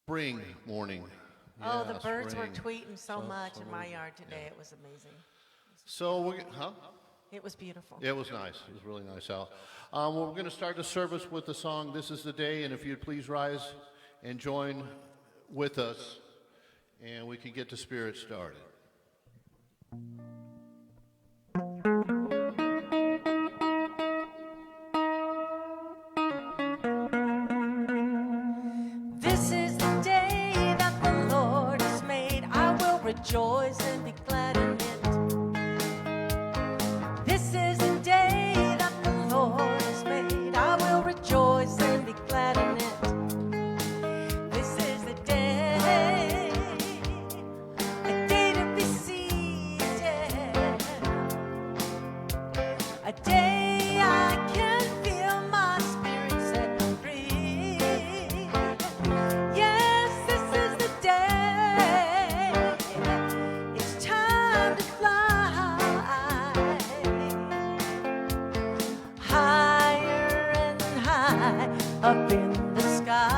Spring morning. Oh, the Yeah, birds were spring. tweeting so much in my Really, yard today. yeah. It was amazing. So huh? It was beautiful. Yeah, it was nice. It was really nice out. Well, we're going to start the service with the song "This Is the Day," and if you'd please rise and join with us, and we can get the spirit started. This is the day that the Lord has made. I will rejoice and be glad in it. This is the day that the Lord has made. I will rejoice and be glad in it. This is the day, a day to be seated, a day I can feel my spirit set free. Yes, this is the day. It's time to fly higher and high up in the sky.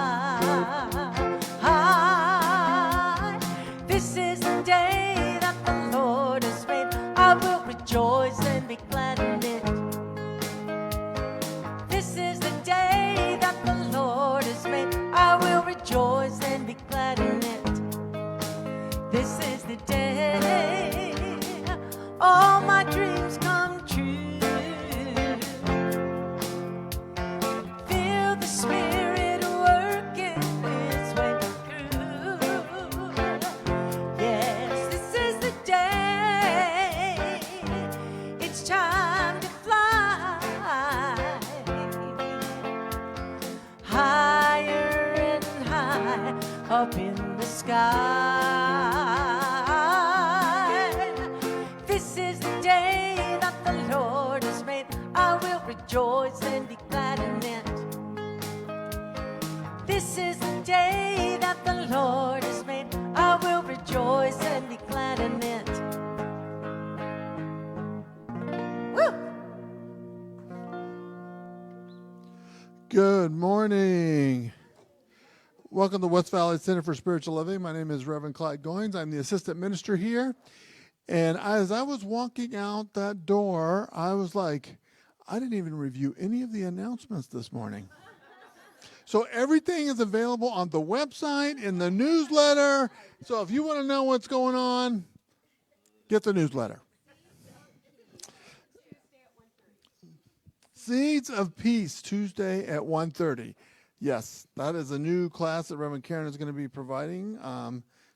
This is the day that the Lord has made. I will rejoice and be glad in it. This is the day that the Lord has made. I will rejoice and be glad in it. This is the day all my dreams come true. Feel the Spirit working His way through. Yes, this is the day. It's time to fly higher and high up in the sky. This is the day that the Lord has made. I will rejoice and be glad in it. This is the day that the Lord has made. I will rejoice and be glad in it. Woo! Good morning. Welcome to West Valley Center for Spiritual Living. My name is Reverend Clyde Goins. I'm the assistant minister here. And as I was walking out that door, I was like, I didn't even review any of the announcements this morning. So everything is available on the website, in the newsletter. So if you want to know what's going on, get the newsletter. Seeds of Peace, Tuesday at 1:30. Yes, that is a new class that Reverend Karen is going to be providing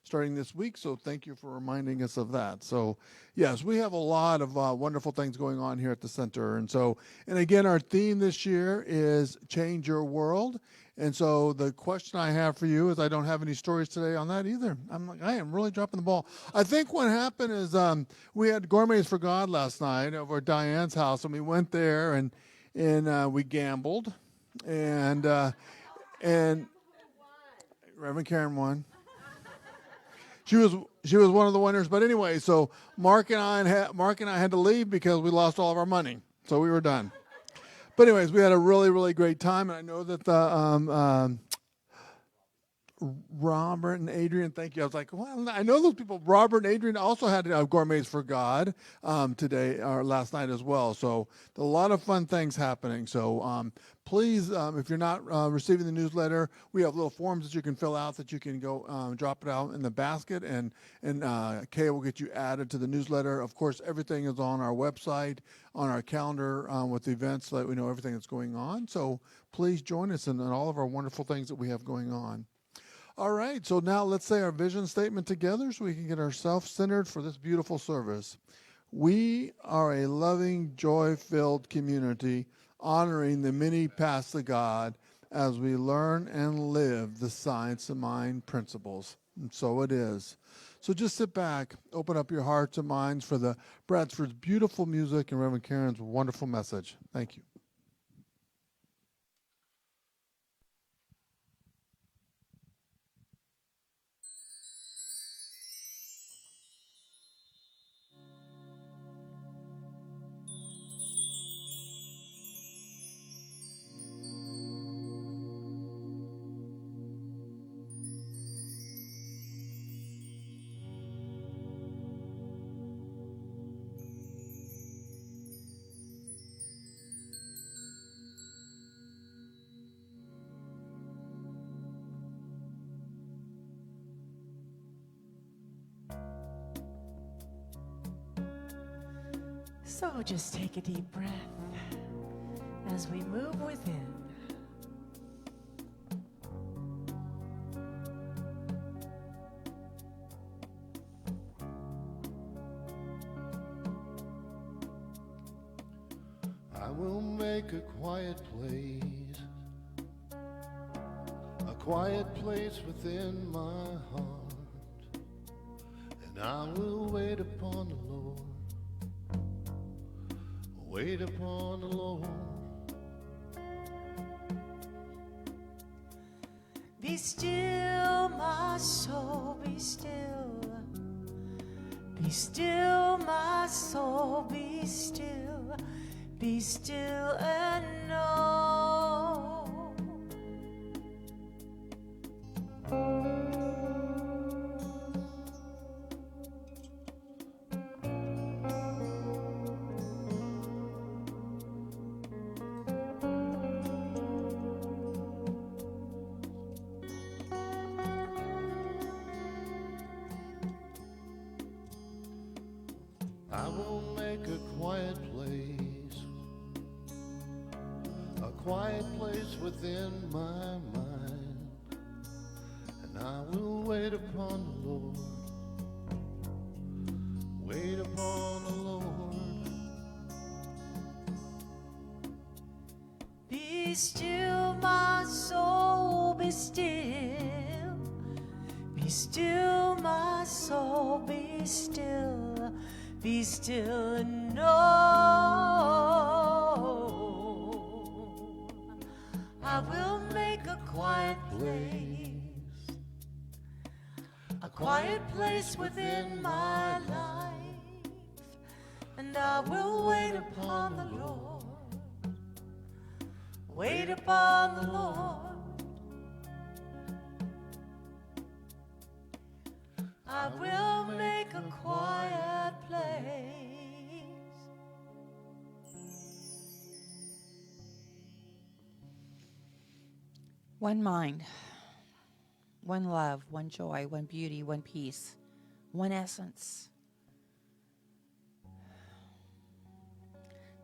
starting this week. So thank you for reminding us of that. So yes, we have a lot of wonderful things going on here at the center. And again, our theme this year is Change Your World. And so the question I have for you is, I don't have any stories today on that either. I am really dropping the ball. I think what happened is we had Gourmets for God last night over at Diane's house, and we went there and we gambled, and Reverend Karen won. She was one of the winners, but anyway, so Mark and I had to leave because we lost all of our money, so we were done. But anyways, we had a really, really great time, and I know that the Robert and Adrian, thank you. I was like, well, I know those people. Robert and Adrian also had Gourmets for God today or last night as well. So a lot of fun things happening. So please, if you're not receiving the newsletter, we have little forms that you can fill out that you can go drop it out in the basket, and Kay will get you added to the newsletter. Of course, everything is on our website, on our calendar with the events, so that we know everything that's going on. So please join us in all of our wonderful things that we have going on. All right, so now let's say our vision statement together so we can get ourselves centered for this beautiful service. We are a loving, joy-filled community honoring the many paths to God as we learn and live the science of mind principles. And so it is. So just sit back, open up your hearts and minds for the Bradford's beautiful music and Reverend Karen's wonderful message. Thank you. So just take a deep breath as we move within. I will make a quiet place within my heart, and I will wait upon the Lord, wait upon the Lord. Be still, my soul, be still. Be still, my soul, be still. Be still and know. I will make a quiet place within my mind, and I will wait upon the Lord, wait upon the Lord. Be still, my soul, be still. Be still, my soul, be still. Be still and know. I will make a quiet place within my life, and I will wait upon the Lord, wait upon the Lord. I will make a quiet place. One mind, one love, one joy, one beauty, one peace, one essence.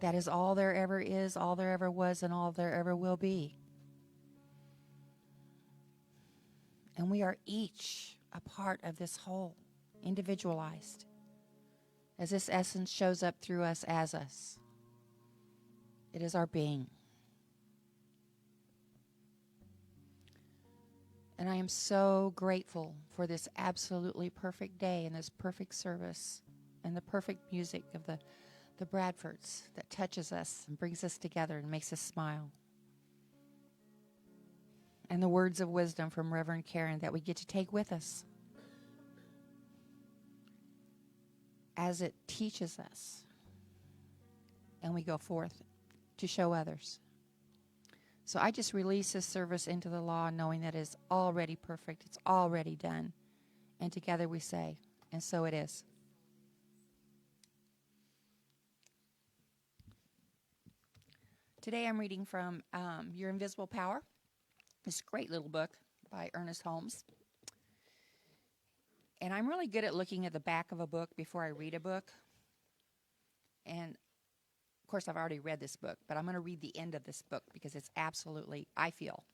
That is all there ever is, all there ever was, and all there ever will be. And we are each a part of this whole, individualized, as this essence shows up through us as us. It is our being. And I am so grateful for this absolutely perfect day and this perfect service and the perfect music of the Bradfords that touches us and brings us together and makes us smile. And the words of wisdom from Reverend Karen that we get to take with us as it teaches us and we go forth to show others. So I just release this service into the law, knowing that it is already perfect. It's already done. And together we say, and so it is. Today I'm reading from Your Invisible Power, this great little book by Ernest Holmes. And I'm really good at looking at the back of a book before I read a book. And of course, I've already read this book, but I'm going to read the end of this book because it's absolutely, I feel,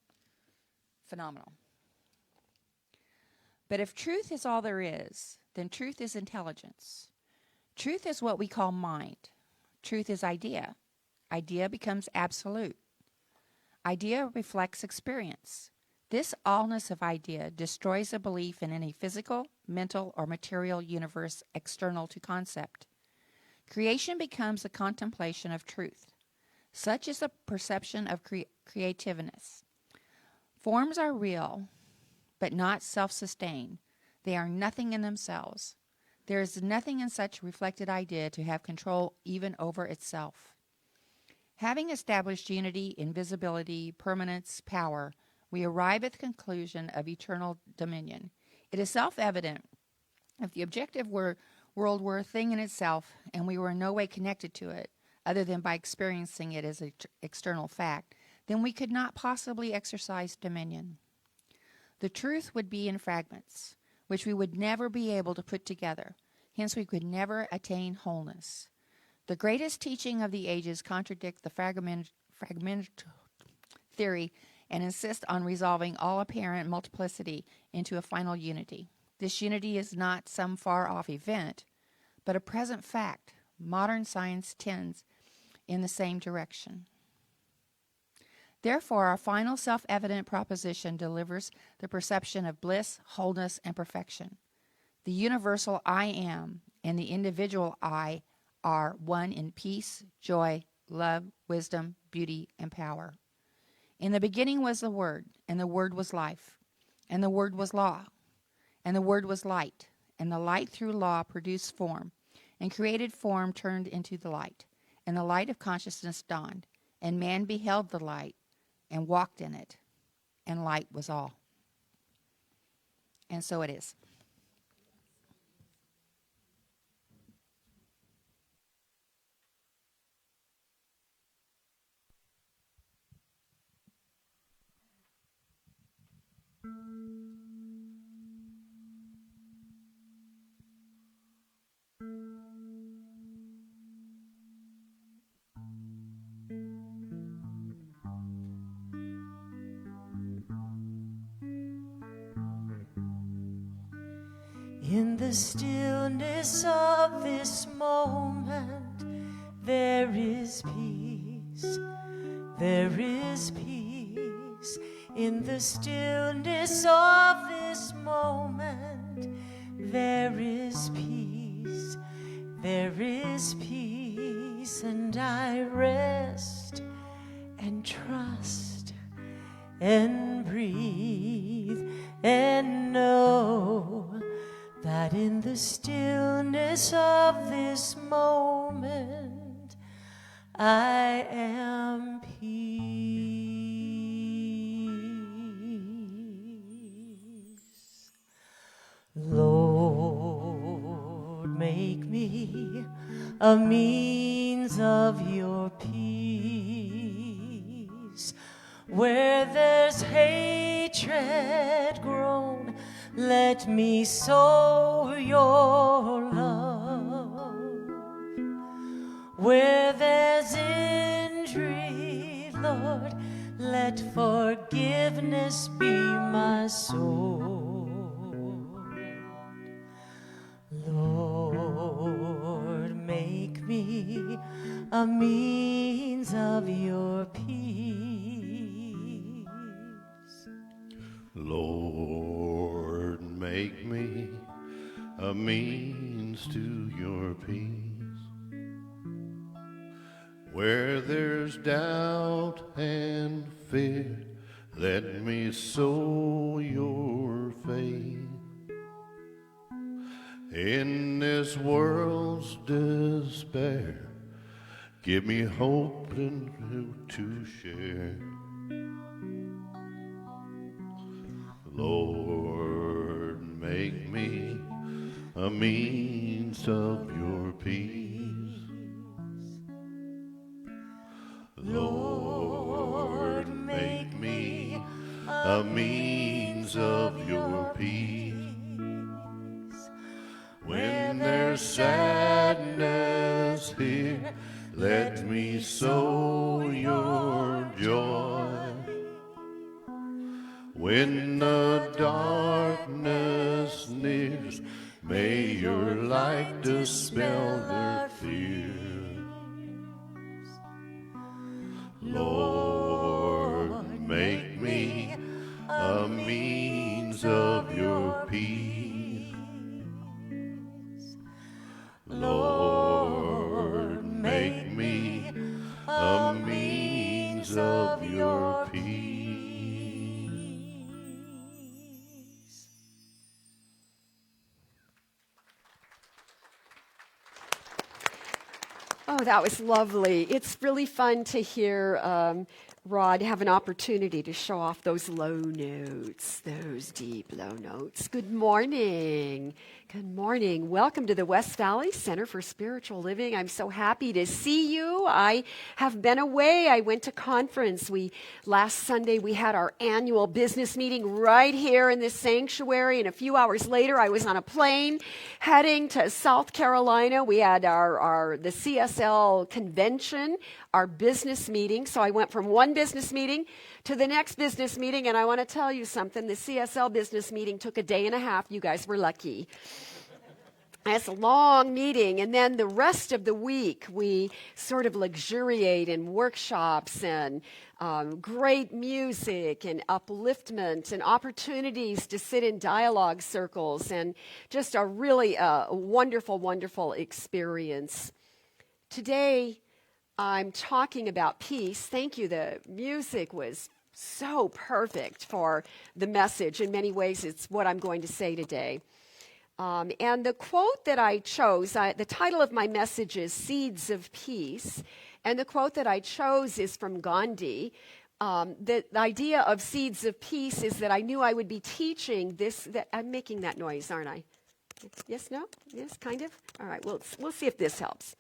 phenomenal. But if truth is all there is, then truth is intelligence. Truth is what we call mind. Truth is idea. Idea becomes absolute. Idea reflects experience. This allness of idea destroys a belief in any physical, mental, or material universe external to concept. Creation becomes a contemplation of truth. Such is the perception of creativeness. Forms are real, but not self-sustained. They are nothing in themselves. There is nothing in such reflected idea to have control even over itself. Having established unity, invisibility, permanence, power, we arrive at the conclusion of eternal dominion. It is self-evident. If the objective world were a thing in itself, and we were in no way connected to it, other than by experiencing it as an external fact, then we could not possibly exercise dominion. The truth would be in fragments, which we would never be able to put together. Hence, we could never attain wholeness. The greatest teaching of the ages contradict the fragment theory and insist on resolving all apparent multiplicity into a final unity. This unity is not some far-off event, but a present fact. Modern science tends in the same direction. Therefore, our final self-evident proposition delivers the perception of bliss, wholeness, and perfection. The universal I am and the individual I are one in peace, joy, love, wisdom, beauty, and power. In the beginning was the Word, and the Word was life, and the Word was law, and the Word was light, and the light through law produced form, and created form turned into the light, and the light of consciousness dawned, and man beheld the light, and walked in it, and light was all. And so it is. In the stillness of this moment, there is peace. There is peace. In the stillness of this moment, there is peace. There is peace, and I rest and trust and breathe and know that in the stillness of this moment I am peace. Lord, make me a means of your peace. Where there's hatred grown, let me sow your love. Where there's injury, Lord, let forgiveness be my sword. Lord, make me a means of your peace. Lord, make me a means to your peace. Where there's doubt and fear, let me sow your faith. In this world's despair, give me hope and to share. Lord, make me a means of your peace. Lord, make me a means of your peace. When there's sadness here, let me sow your joy. When the darkness nears, may your light dispel their fears. Lord, make me a means of your peace. Lord, make me a means of your peace. Oh, that was lovely. It's really fun to hear Rod have an opportunity to show off those low notes, those deep low notes. Good morning. Good morning. Welcome to the West Valley Center for Spiritual Living. I'm so happy to see you. I have been away. I went to conference. Last Sunday we had our annual business meeting right here in this sanctuary, and a few hours later I was on a plane heading to South Carolina. We had the CSL convention, our business meeting. So I went from one business meeting to the next business meeting, and I want to tell you something. The CSL business meeting took a day and a half. You guys were lucky. It's a long meeting, and then the rest of the week we sort of luxuriate in workshops and great music and upliftment and opportunities to sit in dialogue circles, and just a really wonderful, wonderful experience. Today I'm talking about peace. Thank you. The music was so perfect for the message. In many ways, it's what I'm going to say today. And the quote that I chose, the title of my message is Seeds of Peace. And the quote that I chose is from Gandhi. The idea of Seeds of Peace is that I knew I would be teaching this. I'm making that noise, aren't I? Yes, no? Yes, kind of? All right, we'll see if this helps.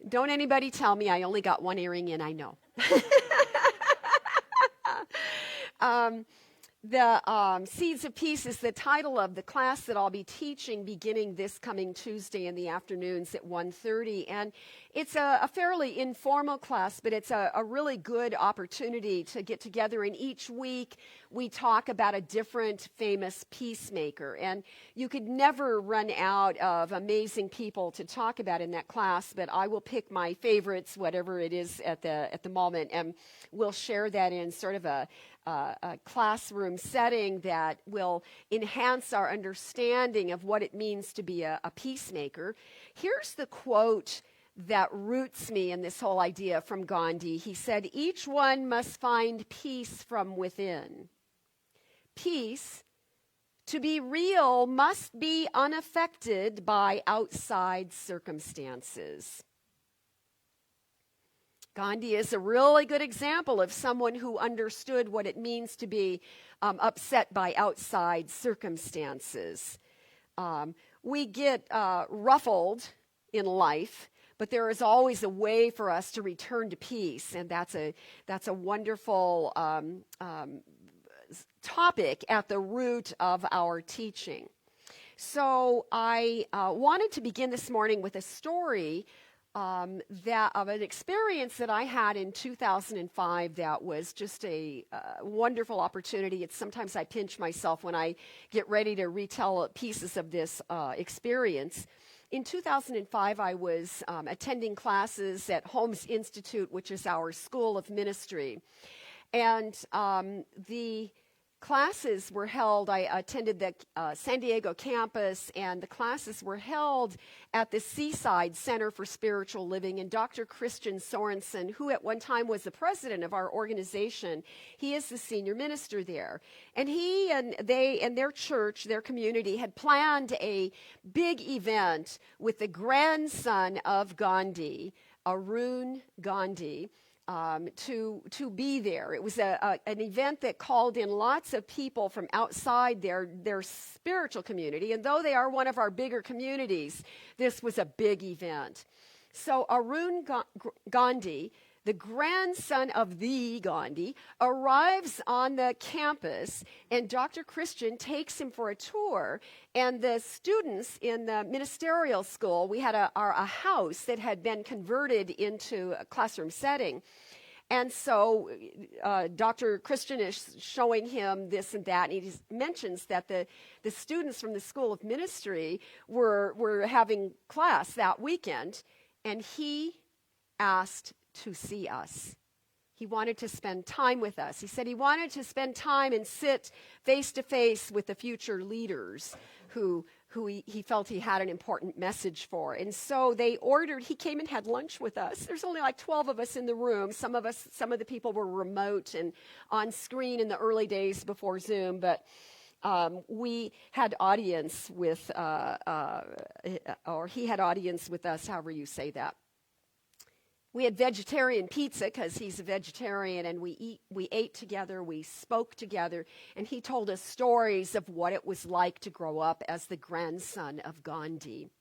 Don't anybody tell me I only got one earring in, I know. The Seeds of Peace is the title of the class that I'll be teaching beginning this coming Tuesday in the afternoons at 1:30. And it's a fairly informal class, but it's a really good opportunity to get together. And each week we talk about a different famous peacemaker. And you could never run out of amazing people to talk about in that class, but I will pick my favorites, whatever it is at the moment, and we'll share that in sort of a classroom setting that will enhance our understanding of what it means to be a peacemaker. Here's the quote that roots me in this whole idea from Gandhi. He said, "Each one must find peace from within. Peace, to be real, must be unaffected by outside circumstances." Gandhi is a really good example of someone who understood what it means to be upset by outside circumstances. We get ruffled in life, but there is always a way for us to return to peace, and that's a wonderful topic at the root of our teaching. So I wanted to begin this morning with a story of an experience that I had in 2005 that was just a wonderful opportunity. It's sometimes I pinch myself when I get ready to retell pieces of this experience. In 2005, I was attending classes at Holmes Institute, which is our school of ministry. And the classes were held, I attended the San Diego campus, and the classes were held at the Seaside Center for Spiritual Living. And Dr. Christian Sorensen, who at one time was the president of our organization, he is the senior minister there. And he and they and their church, their community, had planned a big event with the grandson of Gandhi, Arun Gandhi, to be there. It was an event that called in lots of people from outside their spiritual community, and though they are one of our bigger communities, this was a big event. So Arun Gandhi, the grandson of the Gandhi, arrives on the campus, and Dr. Christian takes him for a tour. And the students in the ministerial school, we had a house that had been converted into a classroom setting. And so Dr. Christian is showing him this and that, and he mentions that the students from the School of Ministry were having class that weekend, and he asked to see us. He wanted to spend time with us. He said he wanted to spend time and sit face to face with the future leaders who he felt he had an important message for. And so he came and had lunch with us. There's only like 12 of us in the room. Some of the people were remote and on screen in the early days before Zoom, but we had audience with, or he had audience with us, however you say that. We had vegetarian pizza because he's a vegetarian, and we ate together, we spoke together, and he told us stories of what it was like to grow up as the grandson of Gandhi.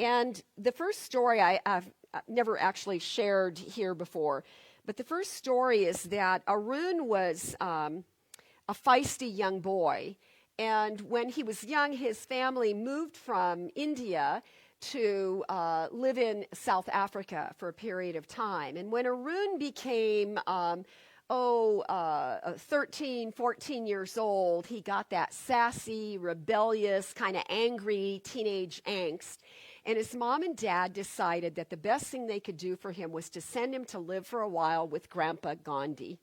And the first story I've never actually shared here before, but the first story is that Arun was a feisty young boy, and when he was young, his family moved from India to live in South Africa for a period of time. And when Arun became 13, 14 years old, he got that sassy, rebellious, kind of angry teenage angst. And his mom and dad decided that the best thing they could do for him was to send him to live for a while with Grandpa Gandhi.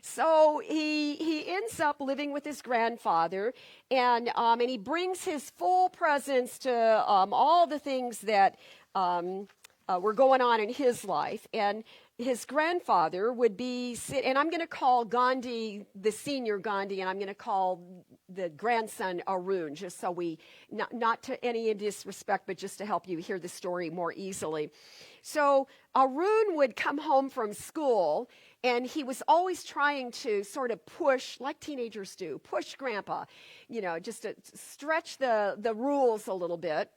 So he ends up living with his grandfather, and he brings his full presence to all the things that were going on in his life. And his grandfather would be, and I'm going to call Gandhi the senior Gandhi, and I'm going to call the grandson Arun, just so we, not to any disrespect, but just to help you hear the story more easily. So Arun would come home from school, and he was always trying to sort of push, like teenagers do, push Grandpa, just to stretch the rules a little bit.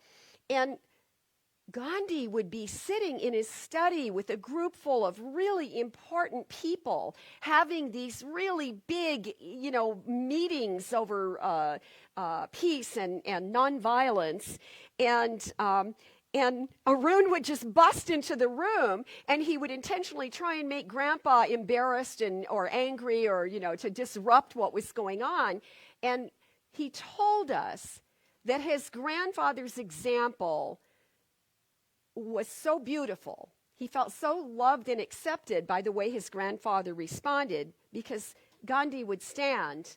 And Gandhi would be sitting in his study with a group full of really important people, having these really big, meetings over peace and nonviolence. And Arun would just bust into the room, and he would intentionally try and make Grandpa embarrassed or angry, or, to disrupt what was going on. And he told us that his grandfather's example was so beautiful. He felt so loved and accepted by the way his grandfather responded, because Gandhi would stand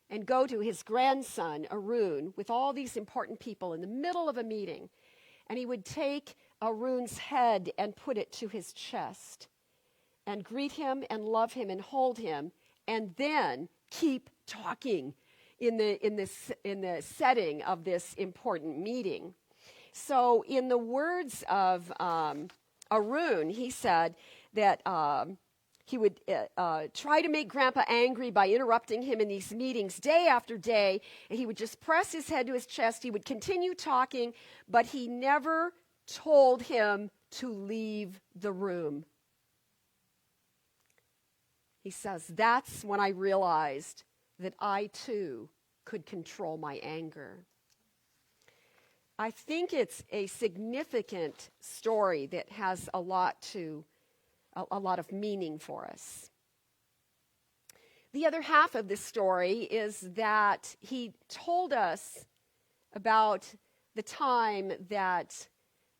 and go to his grandson, Arun, with all these important people in the middle of a meeting. And he would take Arun's head and put it to his chest and greet him and love him and hold him, and then keep talking in the setting of this important meeting. So in the words of Arun, he said that he would try to make Grandpa angry by interrupting him in these meetings day after day, and he would just press his head to his chest. He would continue talking, but he never told him to leave the room. He says, that's when I realized that I too could control my anger. I think it's a significant story that has a lot of meaning for us. The other half of this story is that he told us about the time that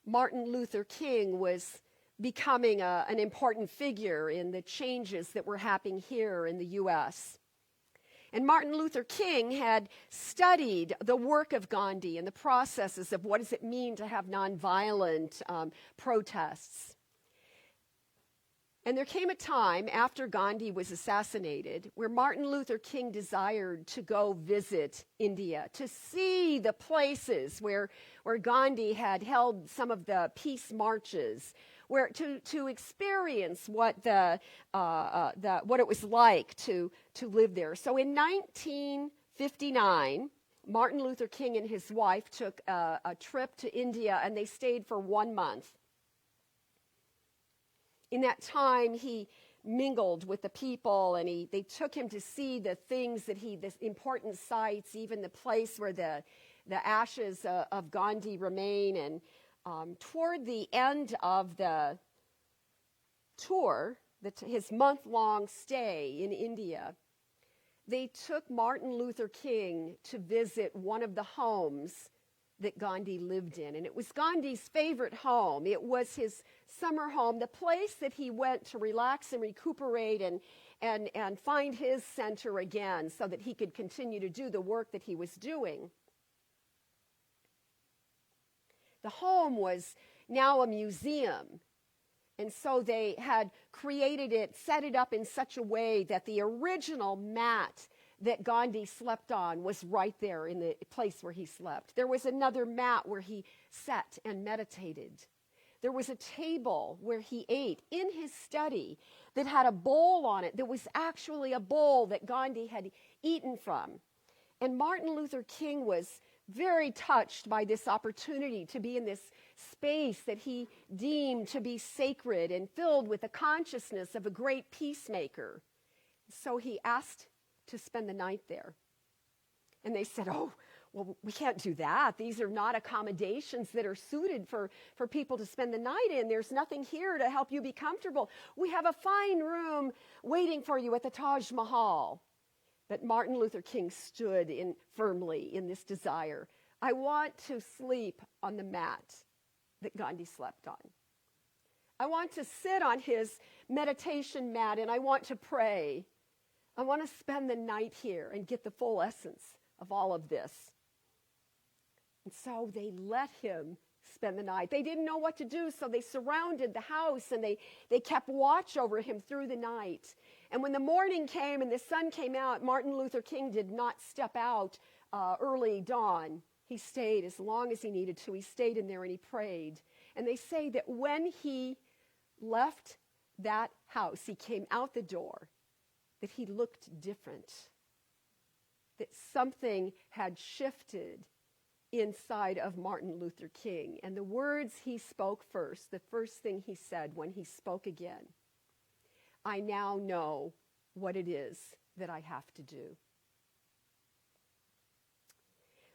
Martin Luther King was becoming an important figure in the changes that were happening here in the U.S. And Martin Luther King had studied the work of Gandhi and the processes of what does it mean to have nonviolent protests. And there came a time after Gandhi was assassinated where Martin Luther King desired to go visit India, to see the places where Gandhi had held some of the peace marches, where to experience what what it was like to live there. So in 1959, Martin Luther King and his wife took a trip to India, and they stayed for 1 month. In that time, he mingled with the people, and they took him to see the things the important sites, even the place where the ashes of Gandhi remain. And toward the end of the tour, his month-long stay in India, they took Martin Luther King to visit one of the homes that Gandhi lived in. And it was Gandhi's favorite home. It was his summer home, the place that he went to relax and recuperate and find his center again so that he could continue to do the work that he was doing. The home was now a museum. And so they had created it, set it up in such a way that the original mat that Gandhi slept on was right there in the place where he slept. There was another mat where he sat and meditated. There was a table where he ate in his study that had a bowl on it that was actually a bowl that Gandhi had eaten from. And Martin Luther King was very touched by this opportunity to be in this space that he deemed to be sacred and filled with the consciousness of a great peacemaker. So he asked to spend the night there. And they said, "Oh, well, we can't do that. These are not accommodations that are suited for people to spend the night in. There's nothing here to help you be comfortable. We have a fine room waiting for you at the Taj Mahal." But Martin Luther King stood firmly in this desire. I want to sleep on the mat that Gandhi slept on. I want to sit on his meditation mat and I want to pray. I want to spend the night here and get the full essence of all of this. And so they let him spend the night. They didn't know what to do, so they surrounded the house and they kept watch over him through the night. And when the morning came and the sun came out, Martin Luther King did not step out early dawn. He stayed as long as he needed to. He stayed in there and he prayed. And they say that when he left that house, he came out the door, that he looked different, that something had shifted inside of Martin Luther King. And the words he spoke first, the first thing he said when he spoke again, "I now know what it is that I have to do."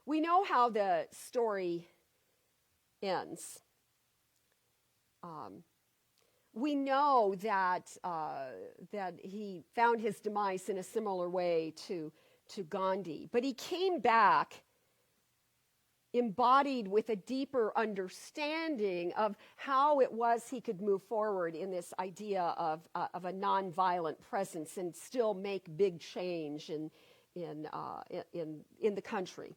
We know how the story ends. We know that he found his demise in a similar way to Gandhi, but he came back embodied with a deeper understanding of how it was he could move forward in this idea of a nonviolent presence and still make big change in the country.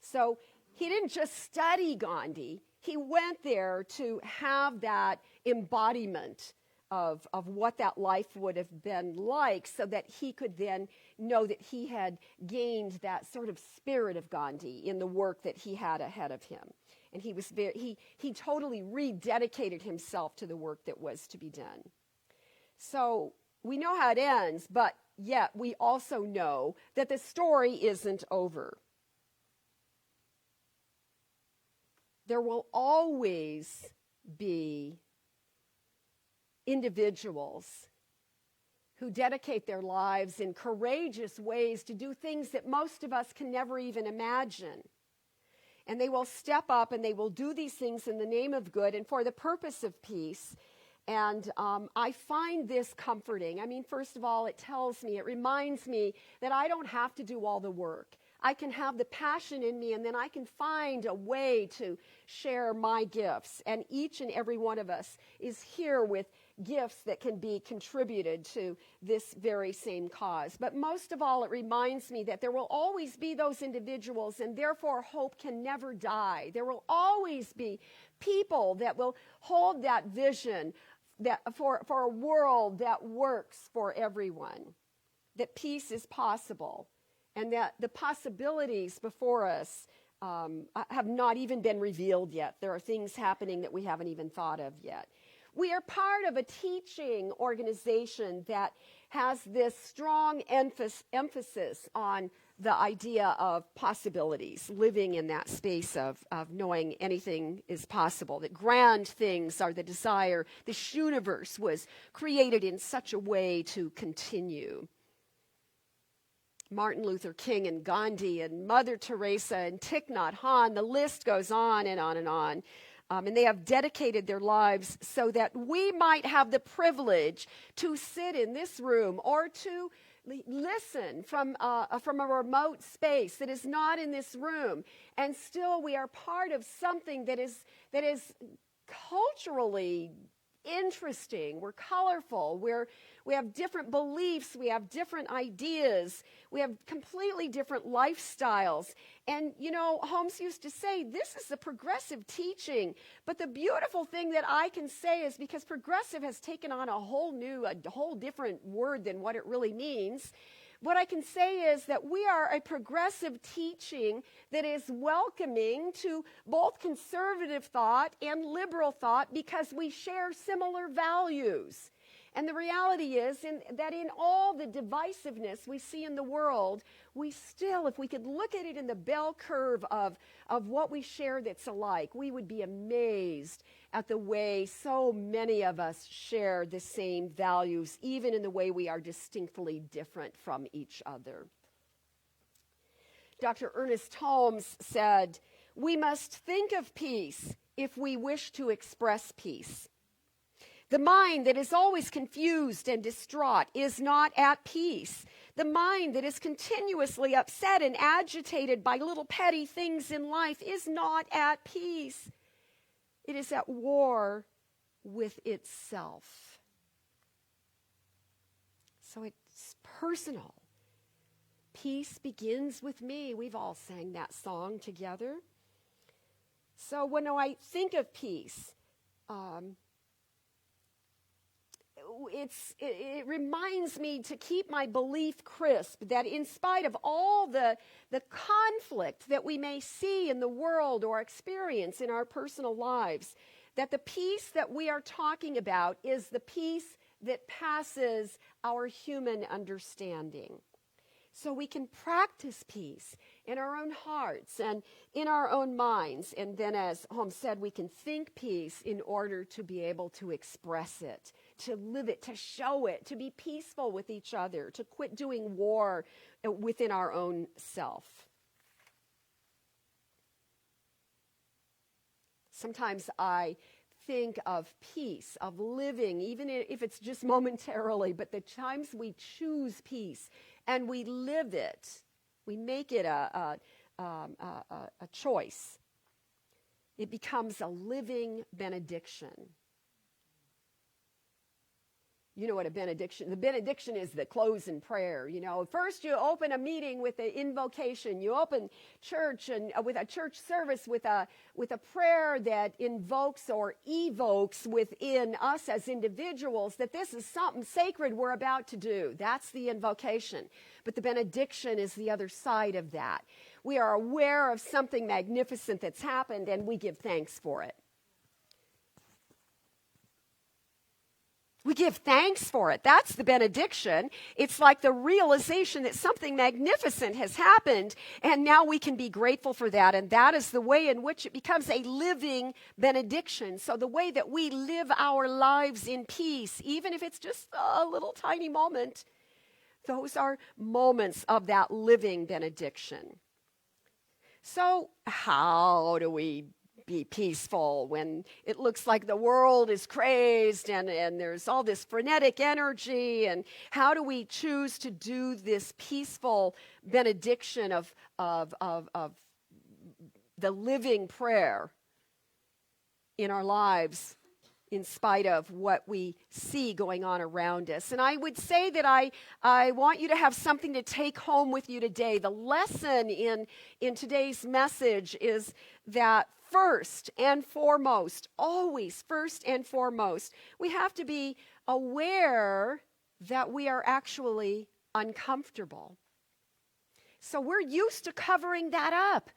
So he didn't just study Gandhi. He went there to have that embodiment of what that life would have been like so that he could then know that he had gained that sort of spirit of Gandhi in the work that he had ahead of him. And he totally rededicated himself to the work that was to be done. So we know how it ends, but yet we also know that the story isn't over. There will always be individuals who dedicate their lives in courageous ways to do things that most of us can never even imagine. And they will step up and they will do these things in the name of good and for the purpose of peace. And I find this comforting. I mean, first of all, it reminds me that I don't have to do all the work. I can have the passion in me, and then I can find a way to share my gifts. And each and every one of us is here with gifts that can be contributed to this very same cause. But most of all, it reminds me that there will always be those individuals, and therefore hope can never die. There will always be people that will hold that vision that for a world that works for everyone, that peace is possible, and that the possibilities before us have not even been revealed yet. There are things happening that we haven't even thought of yet. We are part of a teaching organization that has this strong emphasis on the idea of possibilities, living in that space of knowing anything is possible, that grand things are the desire. This universe was created in such a way to continue. Martin Luther King and Gandhi and Mother Teresa and Thich Nhat Hanh, the list goes on and on and on. And they have dedicated their lives so that we might have the privilege to sit in this room or to listen from a remote space that is not in this room. And still we are part of something that is culturally interesting. We're colorful. We have different beliefs. We have different ideas. We have completely different lifestyles. And, Holmes used to say, this is a progressive teaching. But the beautiful thing that I can say is because progressive has taken on a whole different word than what it really means. what I can say is that we are a progressive teaching that is welcoming to both conservative thought and liberal thought because we share similar values. And the reality is that in all the divisiveness we see in the world, we still, if we could look at it in the bell curve of what we share that's alike, we would be amazed at the way so many of us share the same values, even in the way we are distinctly different from each other. Dr. Ernest Holmes said, "We must think of peace if we wish to express peace. The mind that is always confused and distraught is not at peace. The mind that is continuously upset and agitated by little petty things in life is not at peace. It is at war with itself." So it's personal. Peace begins with me. We've all sang that song together. So when I think of peace, it reminds me to keep my belief crisp that in spite of all the conflict that we may see in the world or experience in our personal lives, that the peace that we are talking about is the peace that passes our human understanding. So we can practice peace in our own hearts and in our own minds. And then, as Holmes said, we can think peace in order to be able to express it, to live it, to show it, to be peaceful with each other, to quit doing war within our own self. Sometimes I think of peace, of living, even if it's just momentarily, but the times we choose peace and we live it, we make it a choice, it becomes a living benediction. You know what a benediction, the benediction is the close in prayer. You know, first you open a meeting with an invocation. You open church and with a church service with a prayer that invokes or evokes within us as individuals that this is something sacred we're about to do. That's the invocation. But the benediction is the other side of that. We are aware of something magnificent that's happened and we give thanks for it. We give thanks for it. That's the benediction. It's like the realization that something magnificent has happened, and now we can be grateful for that. And that is the way in which it becomes a living benediction. So the way that we live our lives in peace, even if it's just a little tiny moment, those are moments of that living benediction. So how do we be peaceful when it looks like the world is crazed and there's all this frenetic energy? And how do we choose to do this peaceful benediction of the living prayer in our lives in spite of what we see going on around us? And I would say that I want you to have something to take home with you today. The lesson in today's message is that first and foremost, always first and foremost, we have to be aware that we are actually uncomfortable. So we're used to covering that up.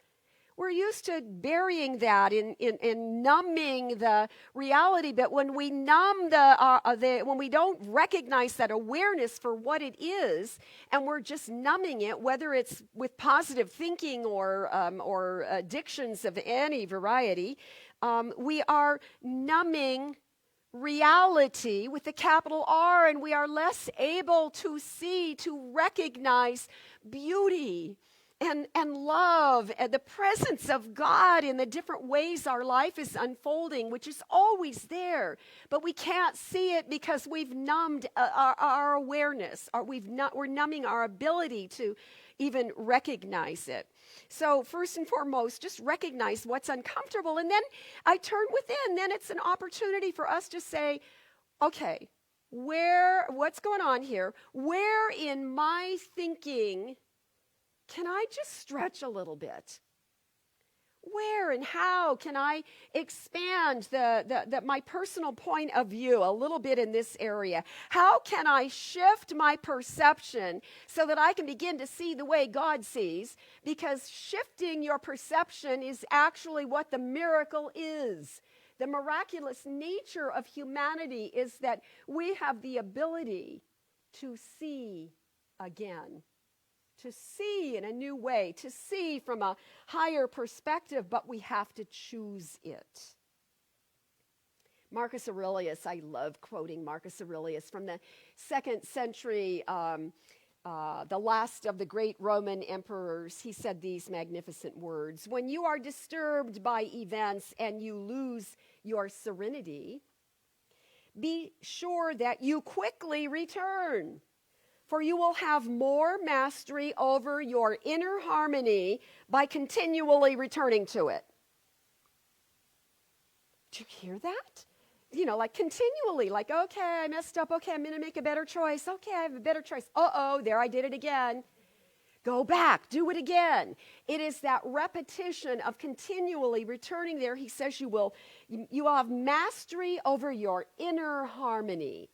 We're used to burying that in numbing the reality. But when we numb when we don't recognize that awareness for what it is, and we're just numbing it, whether it's with positive thinking or addictions of any variety, we are numbing reality with a capital R, and we are less able to see, to recognize beauty and love and the presence of God in the different ways our life is unfolding, which is always there, but we can't see it because we've numbed our awareness, or we're numbing our ability to even recognize it. So first and foremost, just recognize what's uncomfortable, and then I turn within. Then it's an opportunity for us to say, okay, what's going on here? Where in my thinking can I just stretch a little bit? Where and how can I expand my personal point of view a little bit in this area? How can I shift my perception so that I can begin to see the way God sees? Because shifting your perception is actually what the miracle is. The miraculous nature of humanity is that we have the ability to see again. To see in a new way, to see from a higher perspective, but we have to choose it. Marcus Aurelius, I love quoting Marcus Aurelius from the 2nd century, the last of the great Roman emperors. He said these magnificent words: "When you are disturbed by events and you lose your serenity, be sure that you quickly return. For you will have more mastery over your inner harmony by continually returning to it." Do you hear that? Like continually, like, okay, I messed up. Okay, I'm going to make a better choice. Okay, I have a better choice. Uh-oh, there I did it again. Go back, do it again. It is that repetition of continually returning there. He says you will have mastery over your inner harmony.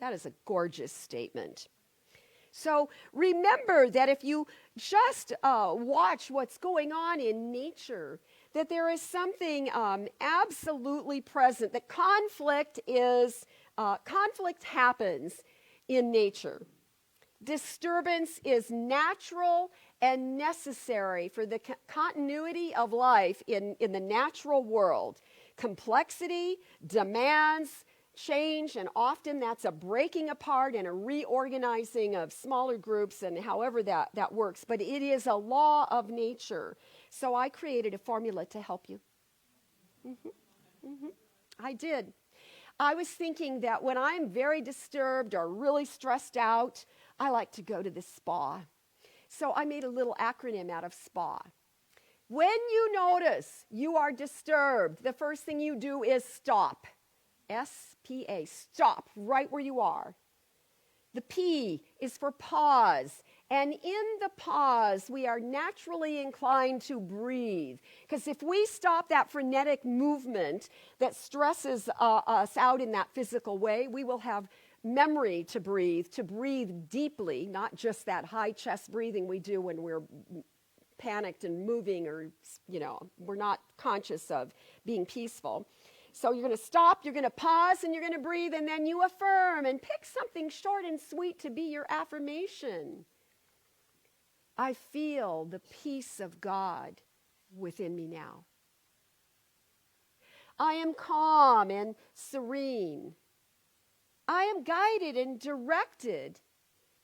That is a gorgeous statement. So remember that if you just watch what's going on in nature, that there is something absolutely present, that conflict happens in nature. Disturbance is natural and necessary for the continuity of life in the natural world. Complexity demands change, and often that's a breaking apart and a reorganizing of smaller groups, and however that works. But it is a law of nature. So I created a formula to help you. I did. I was thinking that when I'm very disturbed or really stressed out, I like to go to the spa. So I made a little acronym out of SPA. When you notice you are disturbed, the first thing you do is stop. S-P-A, stop right where you are. The P is for pause. And in the pause, we are naturally inclined to breathe. Because if we stop that frenetic movement that stresses us out in that physical way, we will have memory to breathe deeply, not just that high chest breathing we do when we're panicked and moving, or, we're not conscious of being peaceful. So you're going to stop, you're going to pause, and you're going to breathe, and then you affirm and pick something short and sweet to be your affirmation. I feel the peace of God within me now. I am calm and serene. I am guided and directed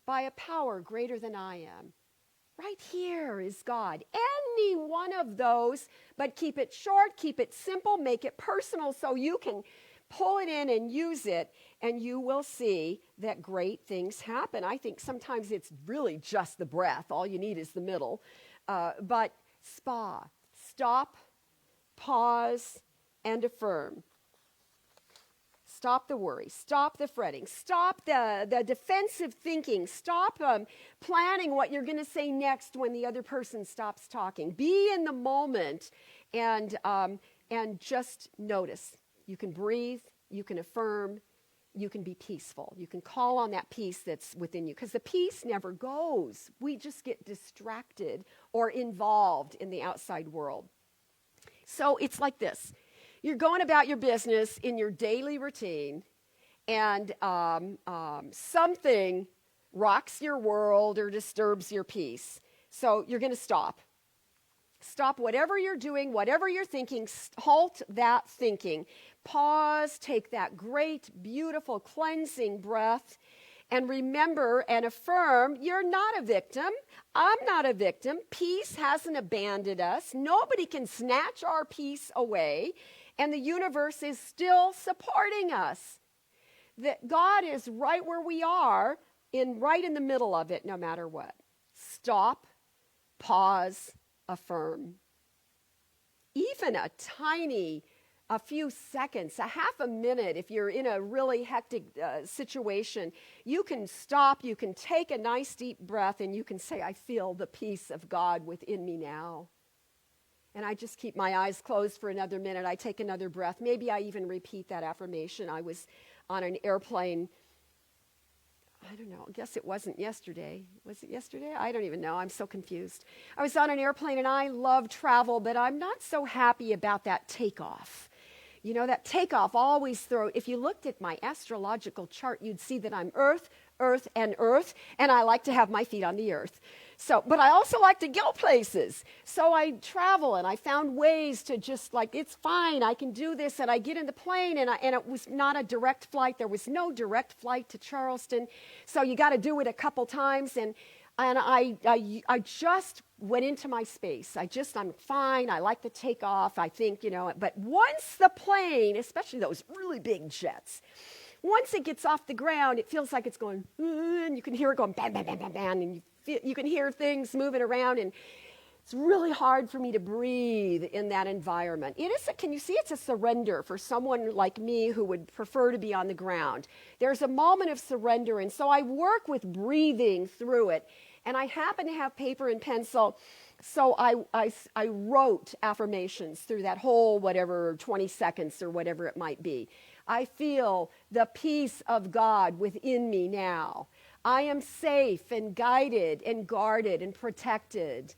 by a power greater than I am. Right here is God. Any one of those, but keep it short, keep it simple, make it personal so you can pull it in and use it, and you will see that great things happen. I think sometimes it's really just the breath. All you need is the middle. But SPA, stop, pause, and affirm. Stop the worry. Stop the fretting. Stop the defensive thinking. Stop planning what you're going to say next when the other person stops talking. Be in the moment and just notice. You can breathe. You can affirm. You can be peaceful. You can call on that peace that's within you, because the peace never goes. We just get distracted or involved in the outside world. So it's like this. You're going about your business in your daily routine, and something rocks your world or disturbs your peace. So you're going to stop. Stop whatever you're doing, whatever you're thinking, halt that thinking. Pause, take that great, beautiful, cleansing breath, and remember and affirm you're not a victim. I'm not a victim. Peace hasn't abandoned us. Nobody can snatch our peace away. And the universe is still supporting us. That God is right where we are, right in the middle of it, no matter what. Stop, pause, affirm. Even a few seconds, a half a minute, if you're in a really hectic situation, you can stop, you can take a nice deep breath, and you can say, I feel the peace of God within me now. And I just keep my eyes closed for another minute. I take another breath. Maybe I even repeat that affirmation. I was on an airplane. I don't know. I guess it wasn't yesterday. Was it yesterday? I don't even know. I'm so confused. I was on an airplane, and I love travel, but I'm not so happy about that takeoff. You know, that takeoff always if you looked at my astrological chart, you'd see that I'm Earth, Earth, and Earth, and I like to have my feet on the earth. So, but I also like to go places. So I travel, and I found ways to just like, it's fine, I can do this, and I get in the plane, and it was not a direct flight. There was no direct flight to Charleston, so you got to do it a couple times, and I just went into my space. I'm fine. I like the takeoff. I think, but once the plane, especially those really big jets, once it gets off the ground, it feels like it's going, and you can hear it going bam, bam, bam, bam, bam, and you can hear things moving around, and it's really hard for me to breathe in that environment. Can you see it's a surrender for someone like me who would prefer to be on the ground. There's a moment of surrender, and so I work with breathing through it. And I happen to have paper and pencil, so I wrote affirmations through that whole 20 seconds or whatever it might be. I feel the peace of God within me now. I am safe and guided and guarded and protected.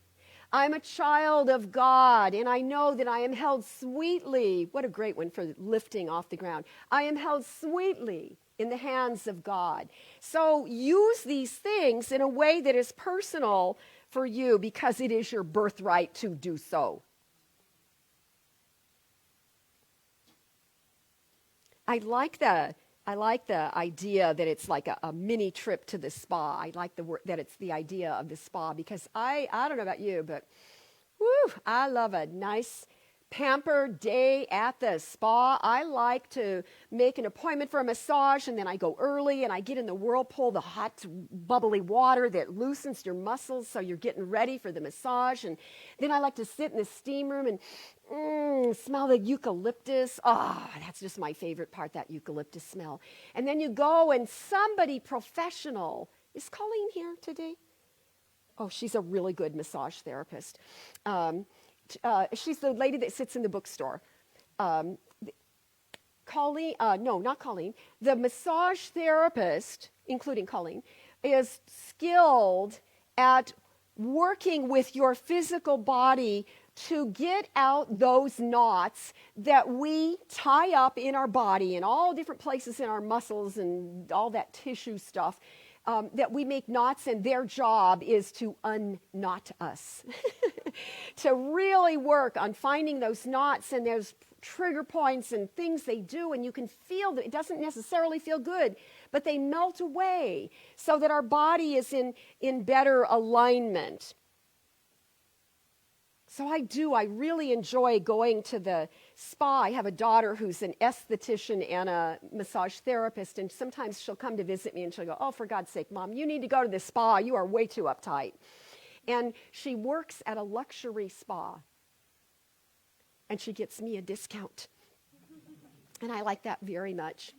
I'm a child of God, and I know that I am held sweetly. What a great one for lifting off the ground. I am held sweetly in the hands of God. So use these things in a way that is personal for you, because it is your birthright to do so. I like the idea that it's like a mini trip to the spa. I like the word that it's the idea of the spa, because I don't know about you, but I love a nice pampered day at the spa. I like to make an appointment for a massage, and then I go early and I get in the whirlpool, the hot bubbly water that loosens your muscles so you're getting ready for the massage. And then I like to sit in the steam room and smell the eucalyptus. That's just my favorite part, that eucalyptus smell. And then you go, and somebody professional, is Colleen here today? Oh, she's a really good massage therapist. She's the lady that sits in the bookstore. Colleen, no, not Colleen. The massage therapist, including Colleen, is skilled at working with your physical body to get out those knots that we tie up in our body in all different places in our muscles and all that tissue stuff. That we make knots, and their job is to unknot us. To really work on finding those knots, and there's trigger points and things they do, and you can feel that it doesn't necessarily feel good, but they melt away so that our body is in better alignment. So I really enjoy going to the spa. I have a daughter who's an esthetician and a massage therapist, and sometimes she'll come to visit me and she'll go, "Oh, for God's sake, Mom, you need to go to the spa. You are way too uptight." And she works at a luxury spa, and she gets me a discount. And I like that very much.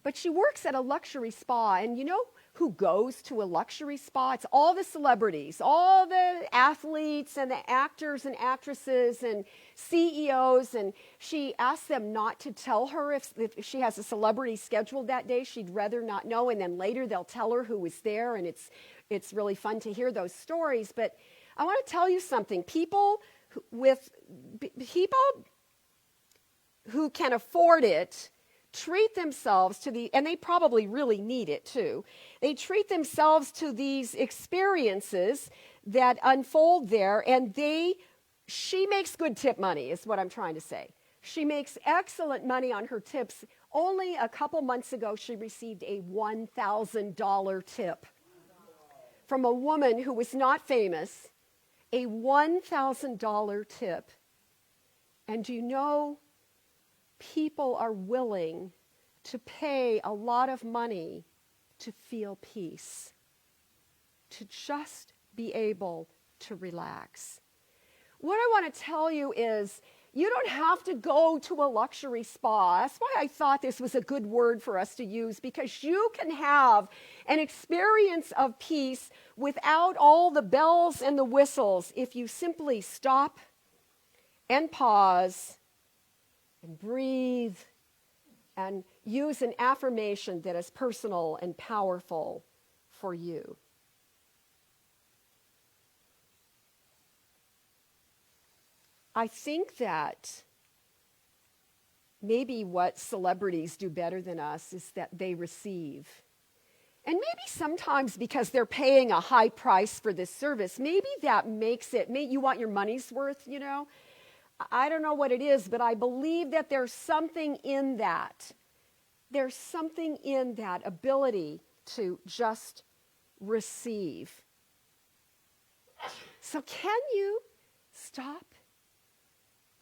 But she works at a luxury spa, and you know who goes to a luxury spa? It's all the celebrities, all the athletes and the actors and actresses and CEOs, and she asks them not to tell her if she has a celebrity scheduled that day. She'd rather not know, and then later they'll tell her who was there, and it's really fun to hear those stories. But I want to tell you something. People who can afford it treat themselves to and they probably really need it too. They treat themselves to these experiences that unfold there, and she makes good tip money, is what I'm trying to say. She makes excellent money on her tips. Only a couple months ago, she received a $1,000 tip from a woman who was not famous, a $1,000 tip. And do you know, people are willing to pay a lot of money to feel peace, to just be able to relax. What I want to tell you is, you don't have to go to a luxury spa. That's why I thought this was a good word for us to use, because you can have an experience of peace without all the bells and the whistles if you simply stop and pause and breathe and use an affirmation that is personal and powerful for you. I think that maybe what celebrities do better than us is that they receive. And maybe sometimes because they're paying a high price for this service, maybe that makes it, you want your money's worth, you know? I don't know what it is, but I believe that there's something in that. There's something in that ability to just receive. So can you stop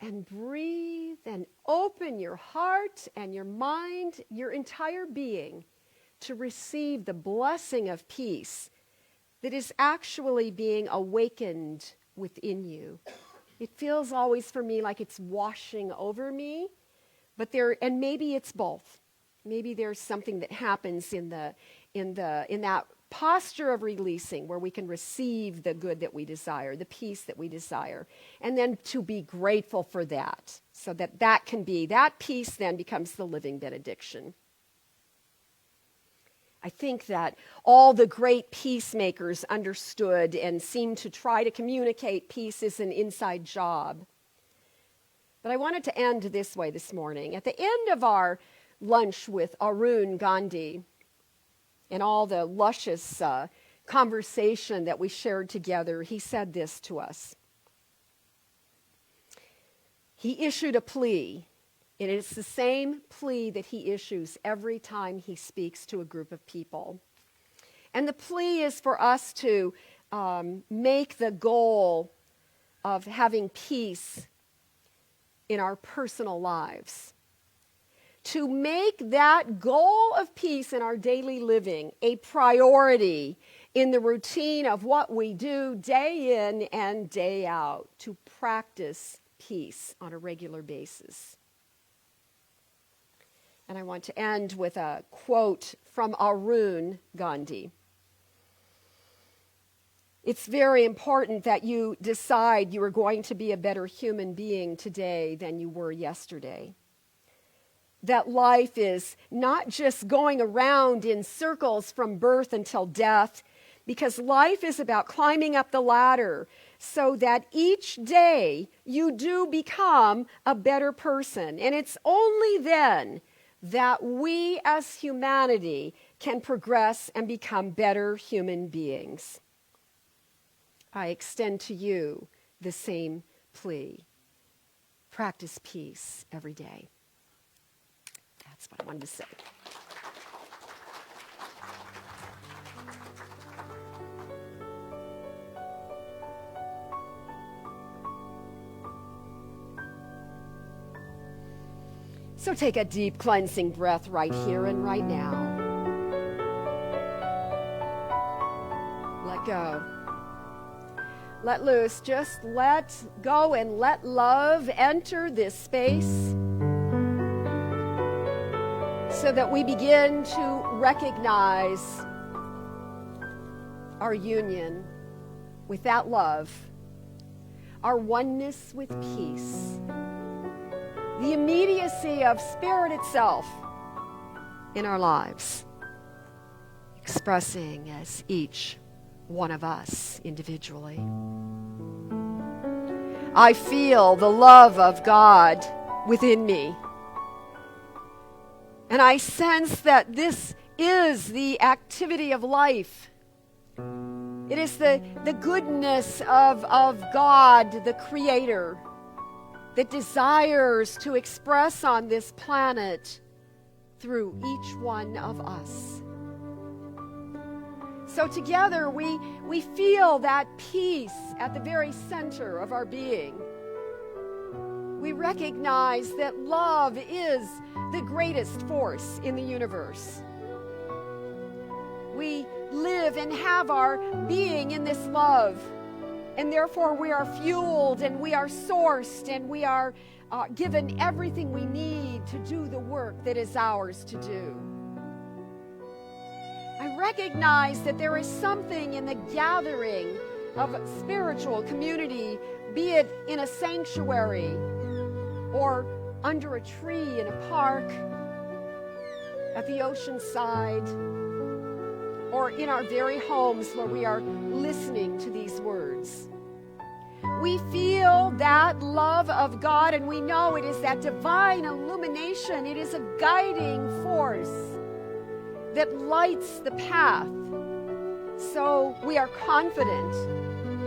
and breathe and open your heart and your mind, your entire being, to receive the blessing of peace that is actually being awakened within you? It feels always for me like it's washing over me, and maybe it's both. Maybe there's something that happens in that posture of releasing where we can receive the good that we desire, the peace that we desire, and then to be grateful for that, so that peace then becomes the living benediction. I think that all the great peacemakers understood and seemed to try to communicate peace is an inside job. But I wanted to end this way this morning. At the end of our lunch with Arun Gandhi and all the luscious conversation that we shared together, he said this to us. He issued a plea. And it's the same plea that he issues every time he speaks to a group of people. And the plea is for us to make the goal of having peace in our personal lives. To make that goal of peace in our daily living a priority in the routine of what we do day in and day out. To practice peace on a regular basis. And I want to end with a quote from Arun Gandhi. It's very important that you decide you are going to be a better human being today than you were yesterday. That life is not just going around in circles from birth until death, because life is about climbing up the ladder so that each day you do become a better person. And it's only then that we as humanity can progress and become better human beings. I extend to you the same plea. Practice peace every day. That's what I wanted to say. So take a deep cleansing breath right here and right now. Let go. Let loose. Just let go and let love enter this space so that we begin to recognize our union with that love, our oneness with peace, the immediacy of Spirit itself in our lives, expressing as each one of us individually. I feel the love of God within me, and I sense that this is the activity of life. It is the goodness of God, the Creator, that desires to express on this planet through each one of us. So together we feel that peace at the very center of our being. We recognize that love is the greatest force in the universe. We live and have our being in this love. And therefore we are fueled and we are sourced and we are given everything we need to do the work that is ours to do. I recognize that there is something in the gathering of spiritual community, be it in a sanctuary or under a tree in a park, at the ocean side, or in our very homes where we are listening to these words. We feel that love of God, and we know it is that divine illumination. It is a guiding force that lights the path. So we are confident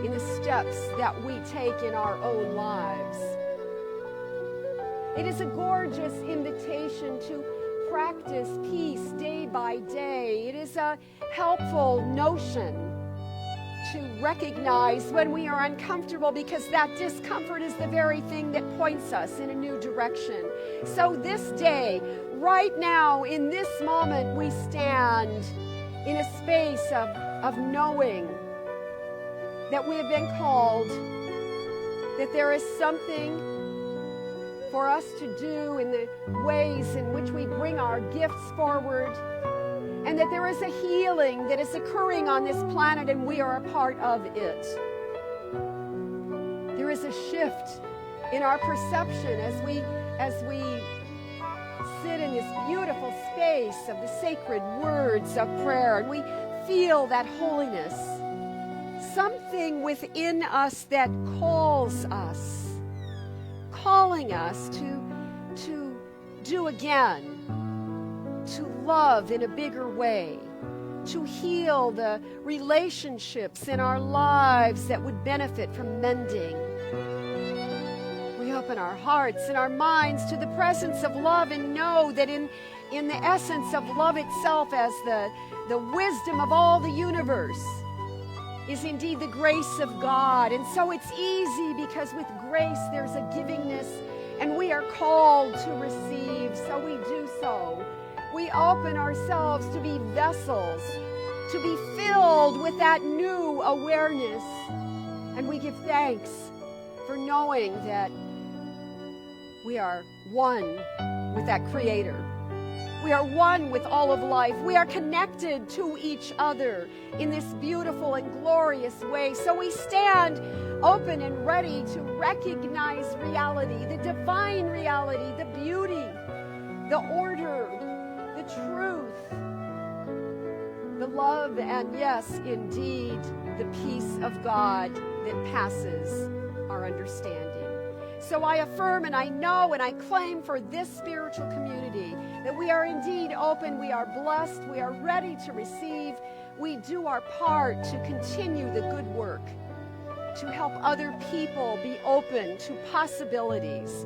in the steps that we take in our own lives. It is a gorgeous invitation to practice peace day by day. It is a helpful notion to recognize when we are uncomfortable, because that discomfort is the very thing that points us in a new direction. So this day, right now, in this moment, we stand in a space of knowing that we have been called, that there is something for us to do in the ways in which we bring our gifts forward, and that there is a healing that is occurring on this planet, and we are a part of it. There is a shift in our perception as we sit in this beautiful space of the sacred words of prayer, and we feel that holiness, something within us that calls us, calling us to do again, to love in a bigger way, to heal the relationships in our lives that would benefit from mending. We open our hearts and our minds to the presence of love, and know that in the essence of love itself, as the wisdom of all the universe, is indeed the grace of God. And so it's easy, because with grace there's a givingness, and we are called to receive, so we do so. We open ourselves to be vessels, to be filled with that new awareness, and we give thanks for knowing that we are one with that Creator. We are one with all of life. We are connected to each other in this beautiful and glorious way. So we stand open and ready to recognize reality, the divine reality, the beauty, the order, the truth, the love, and yes, indeed, the peace of God that passes our understanding. So I affirm, and I know, and I claim for this spiritual community that we are indeed open, we are blessed, we are ready to receive. We do our part to continue the good work, to help other people be open to possibilities,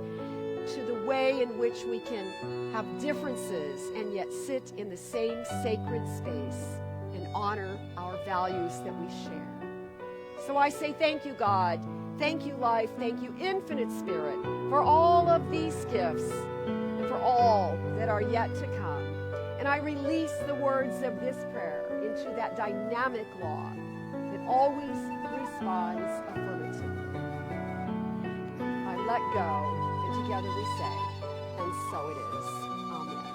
to the way in which we can have differences and yet sit in the same sacred space and honor our values that we share. So I say thank you, God. Thank you, life. Thank you, infinite Spirit, for all of these gifts and for all that are yet to come. And I release the words of this prayer into that dynamic law that always responds affirmatively. I let go, and together we say, and so it is. Amen.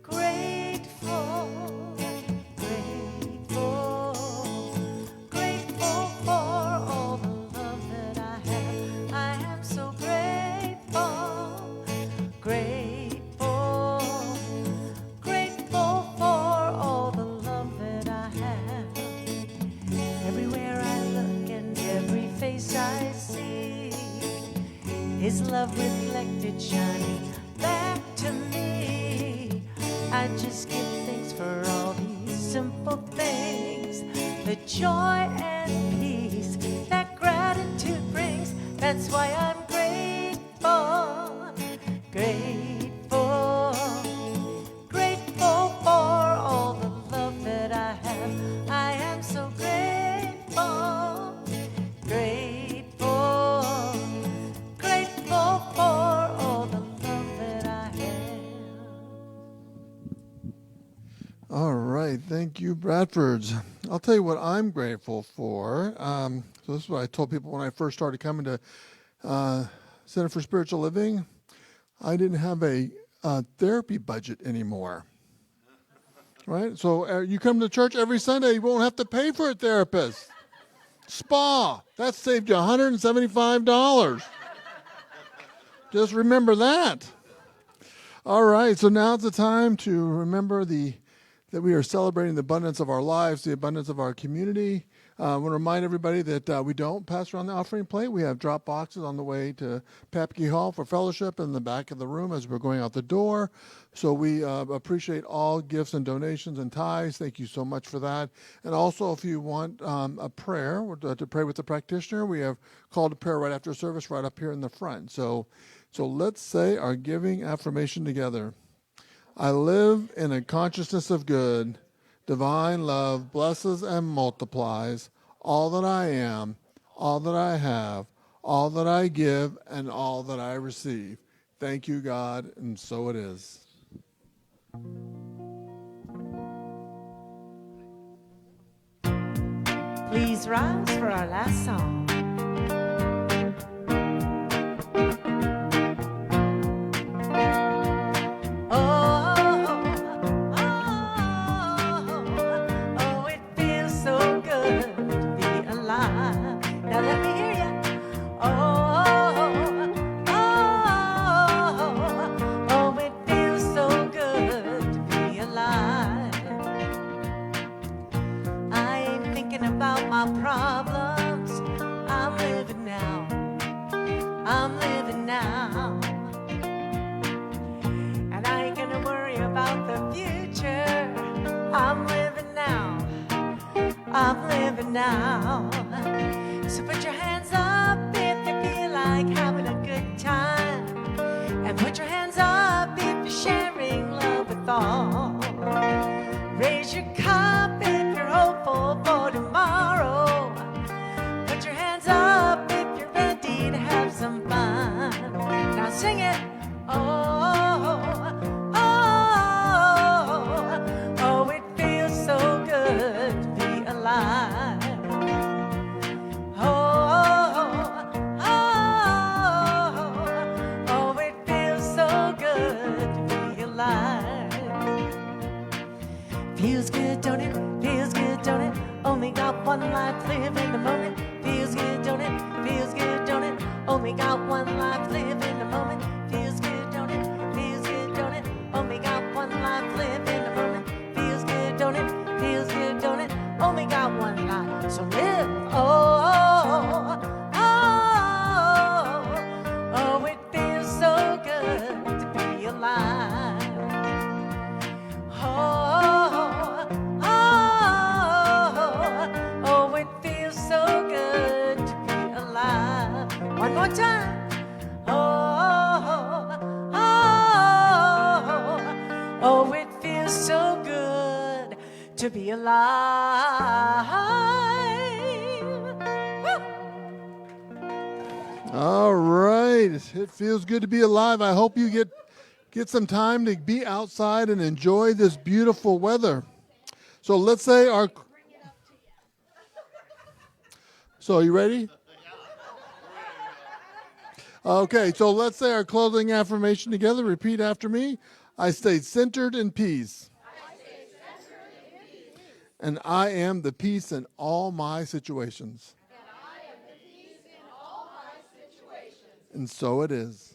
Grateful, grateful for all the love that I have. I am so grateful, grateful for all the love that I have. Everywhere I look and every face I see is love reflected, shining back to me. I just give thanks for all these simple things, the joy and peace that gratitude brings. That's why I'm grateful, grateful, grateful for all the love that I have. I am so grateful, grateful, grateful for all the love that I have. All right, thank you, Bradfords. I'll tell you what I'm grateful for. So this is what I told people when I first started coming to Center for Spiritual Living. I didn't have a therapy budget anymore. Right? So you come to church every Sunday, you won't have to pay for a therapist. Spa, that saved you $175. Just remember that. All right, so now's the time to remember that we are celebrating the abundance of our lives, the abundance of our community. I want to remind everybody that we don't pass around the offering plate. We have drop boxes on the way to Papke Hall for fellowship in the back of the room as we're going out the door. So we appreciate all gifts and donations and tithes. Thank you so much for that. And also, if you want a prayer to pray with the practitioner, we have called to prayer right after service right up here in the front. So let's say our giving affirmation together. I live in a consciousness of good. Divine love blesses and multiplies all that I am, all that I have, all that I give, and all that I receive. Thank you, God, and so it is. Please rise for our last song. It feels so good to be alive. Now let me hear you. It feels so good to be alive. I ain't thinking about my problems. I'm living now. I'm living now. And I ain't gonna worry about the future. I'm living now. I'm living now. So put your hands up if you feel like having a good time. And put your hands up if you're sharing love with all. Raise your cup if you're hopeful for tomorrow. Put your hands up if you're ready to have some fun. Now sing it. It feels so good to be alive. It feels so good to be alive. Feels good, don't it? Feels good, don't it? Only got one life, live in the moment. Feels good, don't it? Feels good, don't it? Only got one life, live in the moment. Feels good, don't it? Feels good, don't it? Only got one life, live in the moment. Feels good, don't it? Feels good, don't it? Only got one life, so live. It feels so good to be alive. It feels so good to be alive. One more time. It feels so good to be alive. Woo! All right. It feels good to be alive. I hope you get some time to be outside and enjoy this beautiful weather. So let's say our... So are you ready? Okay, so let's say our closing affirmation together. Repeat after me. I stay centered in peace. And I am the peace in all my situations. And so it is.